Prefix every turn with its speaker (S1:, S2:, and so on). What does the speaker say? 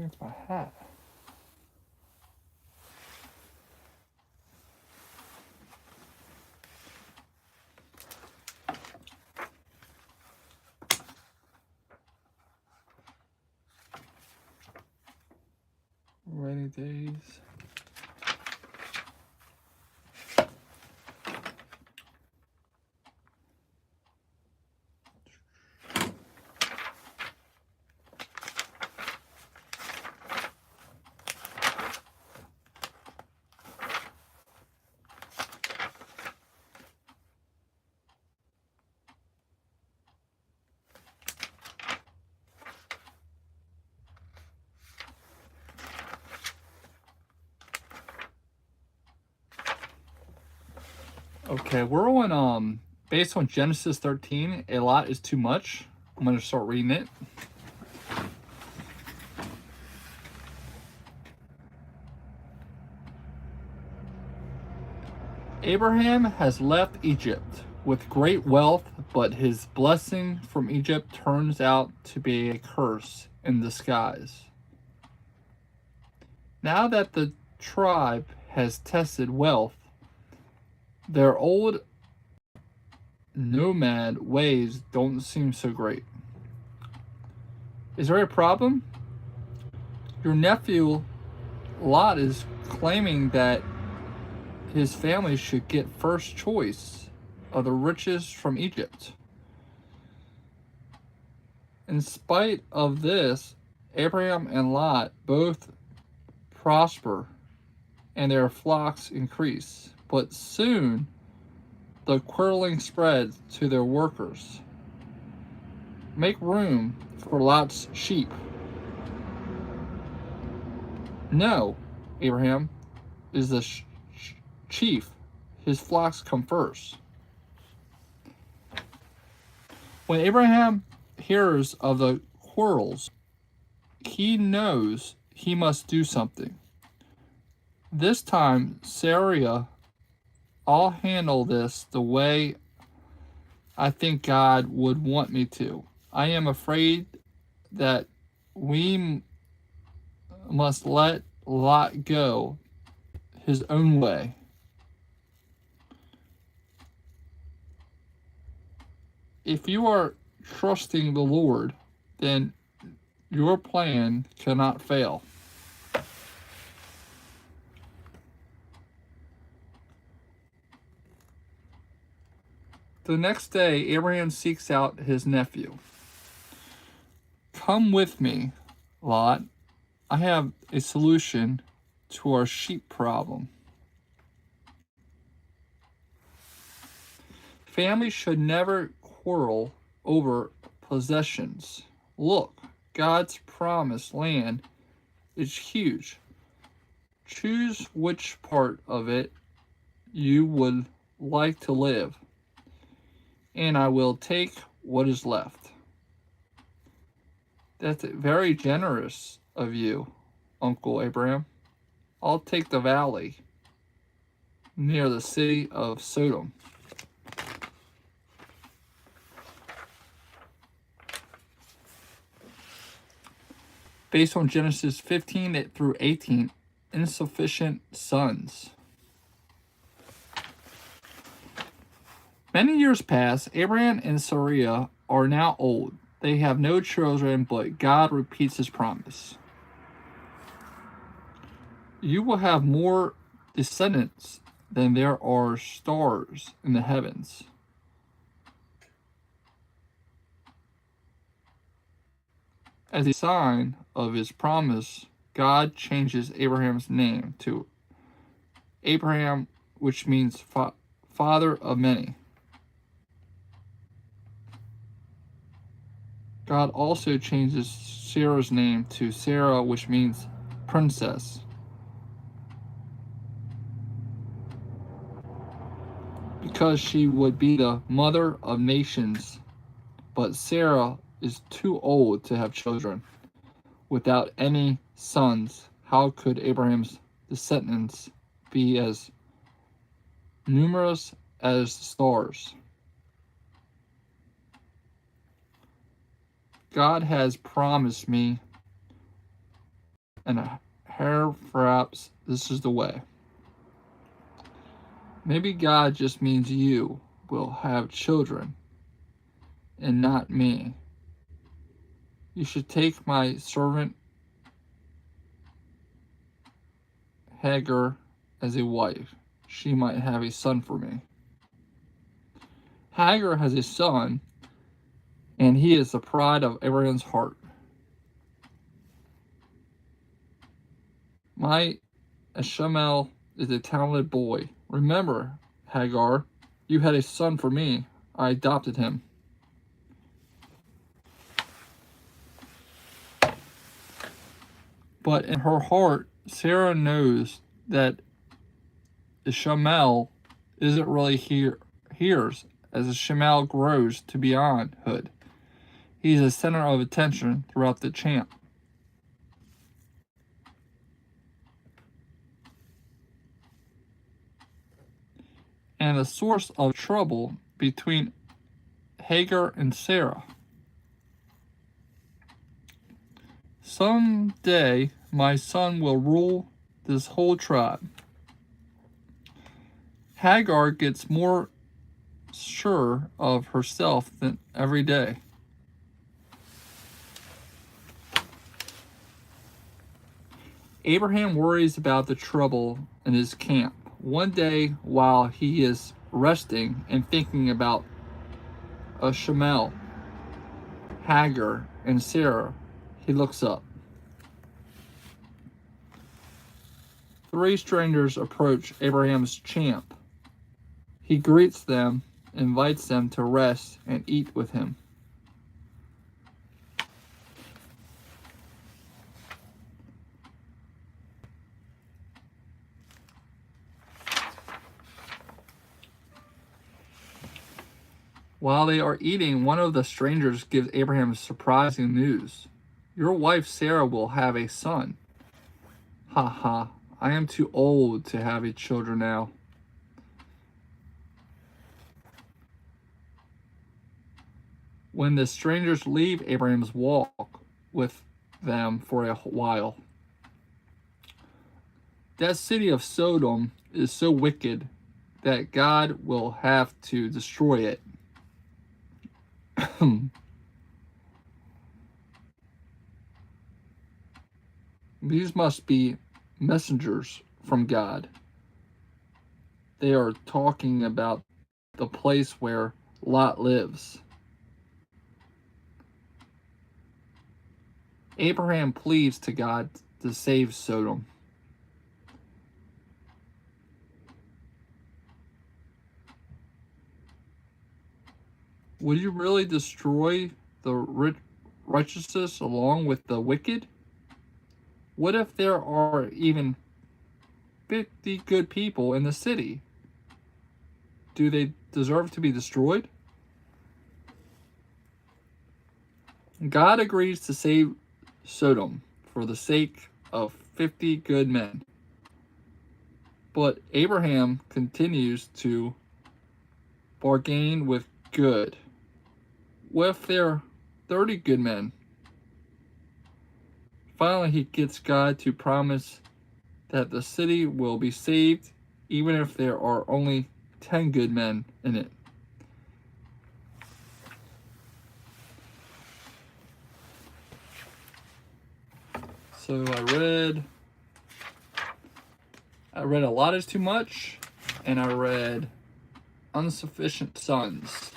S1: think it's my hat. Rainy days. Okay, we're on based on Genesis 13, a lot is too much. I'm gonna start reading it. Abraham has left Egypt with great wealth, but his blessing from Egypt turns out to be a curse in disguise. Now that the tribe has tested wealth, their old nomad ways don't seem so great. Is there a problem? Your nephew Lot is claiming that his family should get first choice of the riches from Egypt. In spite of this, Abraham and Lot both prosper and their flocks increase. But soon the quarreling spreads to their workers. Make room for Lot's sheep. No, Abraham is the chief. His flocks come first. When Abraham hears of the quarrels, he knows he must do something. This time, Sarah, I'll handle this the way I think God would want me to. I am afraid that we must let Lot go his own way. If you are trusting the Lord, then your plan cannot fail. The next day, Abraham seeks out his nephew. Come with me, Lot. I have a solution to our sheep problem. Families should never quarrel over possessions. Look, God's promised land is huge. Choose which part of it you would like to live, and I will take what is left. That's very generous of you, Uncle Abraham. I'll take the valley near the city of Sodom. Based on Genesis 15 through 18, insufficient sons. Many years pass. Abraham and Sarah are now old. They have no children, but God repeats his promise. You will have more descendants than there are stars in the heavens. As a sign of his promise, God changes Abraham's name to Abraham, which means father of many. God also changes Sarah's name to Sarah, which means princess. Because she would be the mother of nations, but Sarah is too old to have children. Without any sons, how could Abraham's descendants be as numerous as the stars? God has promised me and perhaps this is the way. Maybe God just means you will have children and not me. You should take my servant Hagar as a wife. She might have a son for me. Hagar has a son, and he is the pride of Abraham's heart. My Ishmael is a talented boy. Remember, Hagar, you had a son for me. I adopted him. But in her heart, Sarah knows that Ishmael isn't really hers as Ishmael grows to beyondhood. He's a center of attention throughout the camp. And a source of trouble between Hagar and Sarah. Someday my son will rule this whole tribe. Hagar gets more sure of herself than every day. Abraham worries about the trouble in his camp. One day, while he is resting and thinking about Ishmael, Hagar, and Sarah, he looks up. 3 strangers approach Abraham's camp. He greets them, invites them to rest and eat with him. While they are eating, one of the strangers gives Abraham surprising news. Your wife Sarah will have a son. Ha ha, I am too old to have a children now. When the strangers leave, Abraham's walk with them for a while. That city of Sodom is so wicked that God will have to destroy it. These must be messengers from God. They are talking about the place where Lot lives. Abraham pleads to God to save Sodom. Would you really destroy the righteousness along with the wicked? What if there are even 50 good people in the city? Do they deserve to be destroyed? God agrees to save Sodom for the sake of 50 good men. But Abraham continues to bargain with good. What if there are 30 good men? Finally, he gets God to promise that the city will be saved even if there are only 10 good men in it. So I read A Lot Is Too Much, and I read Insufficient Sons.